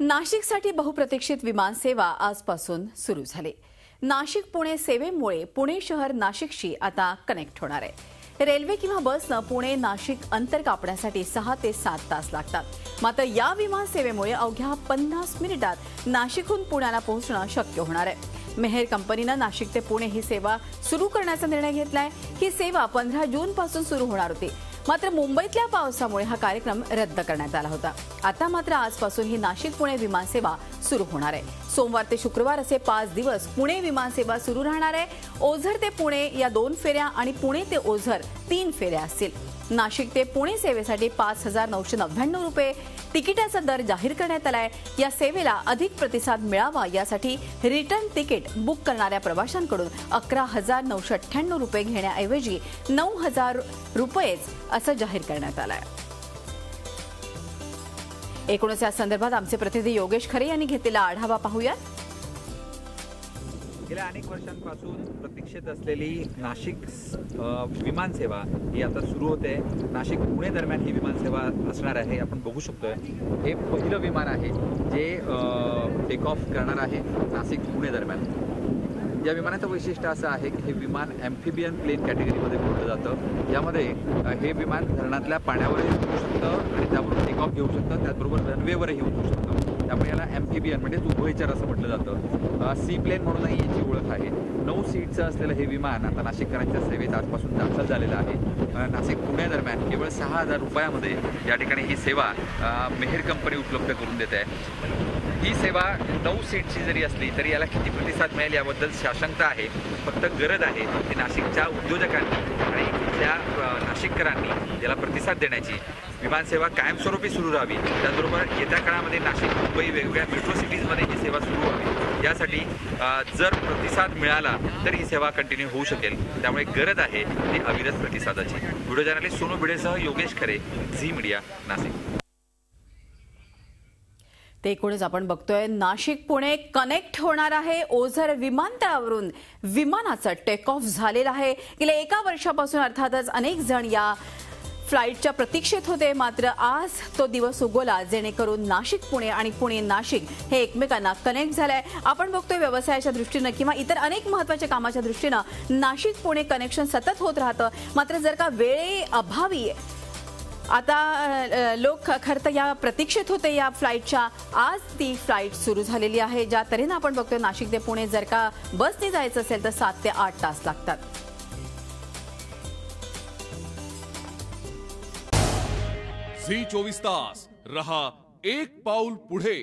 नाशिकसाठी बहुप्रतीक्षित विमान सेवा आजपासून सुरू झाली। नाशिक पुणे सेवेमुळे पुणे शहर नाशिकशी आता कनेक्ट होणार आहे। रेल्वे किंवा बसनं पुणे नाशिक अंतर कापण्यासाठी 6 ते 7 तास लागतात। मात्र या विमान सेवेमुळे अवघ्या 50 मिनिटात नाशिकहून पुण्याला पोहोचणं शक्य होणार आहे। मेहर कंपनीनं नाशिक ते पुणे ही सेवा सुरू करण्याचा निर्णय घेतलाय। ही सेवा 15 जून पासून सुरू होणार होती, मात्र मुंबईतल्या पावसामुळे हा कार्यक्रम रद्द करण्यात आला होता। आता मात्र आजपासून ही नाशिक पुणे विमान सेवा सुरू होणार आहे। सोमवार ते शुक्रवार असे 5 दिवस पुणे विमान सेवा सुरू राहणार आहे। ओझर ते पुणे या 2 फेऱ्या आणि पुणे ते ओझर 3 फेऱ्या असतील। नाशिक ते पुणे सेवेसाठी 5,999 रुपये तिकिटाचा दर जाहीर करण्यात आलाय। या सेवेला अधिक प्रतिसाद मिळावा यासाठी रिटर्न तिकीट बुक करणाऱ्या प्रवाशांकडून 11,998 रुपये घेण्याऐवजी 9,000 रुपयेच असं जाहीर करण्यात आलंय। एकूणच या संदर्भात आमचे प्रतिनिधी योगेश खरे यांनी घेतलेला आढावा पाहूयात। गेल्या अनेक वर्षांपासून प्रतीक्षित असलेली नाशिक विमान सेवा ही आता सुरू होते। नाशिक पुणे दरम्यान ही विमान सेवा असणार आहे। आपण बघू शकतोय हे पहिलं विमान आहे जे टेक ऑफ करणार आहे नाशिक पुणे दरम्यान। या विमानाचं वैशिष्ट्य असं आहे की हे विमान एम्फिबियन प्लेन कॅटेगरीमध्ये मोडलं जातं। यामध्ये हे विमान धरणातल्या पाण्यावरही उतरू शकतं आणि त्यावरून टेक ऑफ घेऊ शकतं, त्याचबरोबर रनवेवरही उतरू शकतं। त्यामुळे याला एम्फिबियन म्हणजे उभयचर असं म्हटलं जातं। सी प्लेन म्हणूनही याची ओळख आहे। 9 सीटचं असलेलं हे विमान आता नाशिककरांच्या सेवेत आजपासून दाखल झालेलं आहे। नाशिक पुणे दरम्यान केवळ 6,000 रुपयामध्ये या ठिकाणी ही सेवा मेहर कंपनी उपलब्ध करून देते आहे। ही सेवा 9 सीटची जरी असली तरी याला किती प्रतिसाद मिळेल याबद्दल साशंकता आहे। फक्त गरज आहे ती नाशिकच्या उद्योजकांनी आणि इथल्या नाशिककरांनी याला प्रतिसाद देण्याची। विमानसेवा कायमस्वरूपी सुरू राहावी, त्याचबरोबर येत्या काळामध्ये नाशिक मुंबई वेगवेगळ्या मेट्रो सिटीजमध्ये ही सेवा सुरू व्हावी यासाठी जर प्रतिसाद मिळाला तर ही सेवा कंटिन्यू होऊ शकेल। त्यामुळे गरज आहे ती अविरत प्रतिसादाची। व्हिडिओ जर्नलिस्ट सोनू भिडेसह योगेश खरे, झी मीडिया, नाशिक। ते एकूणच आपण बघतोय नाशिक पुणे कनेक्ट होणार आहे। ओझर विमानतळावरून विमानाचं टेक ऑफ झालेलं आहे। गेल्या 1 वर्षापासून अर्थातच अनेक जण या फ्लाईटच्या प्रतीक्षेत होते, मात्र आज तो दिवस उगवला जेणेकरून नाशिक पुणे आणि पुणे नाशिक हे एकमेकांना कनेक्ट झालंय। आपण बघतोय व्यवसायाच्या दृष्टीने किंवा इतर अनेक महत्त्वाच्या कामाच्या दृष्टीने नाशिक पुणे कनेक्शन सतत होत राहतं। मात्र जर का वेळेअभावी आता लोक खरं तर या प्रतीक्षेत होते या फ्लाईटच्या, आज ती फ्लाईट सुरू झालेली आहे। ज्या तऱ्हेने आपण बघतोय नाशिक ते पुणे जर का बसने जायचं असेल तर 7 ते 8 तास लागतात। झी 24 तास रहा एक पाऊल पुढे।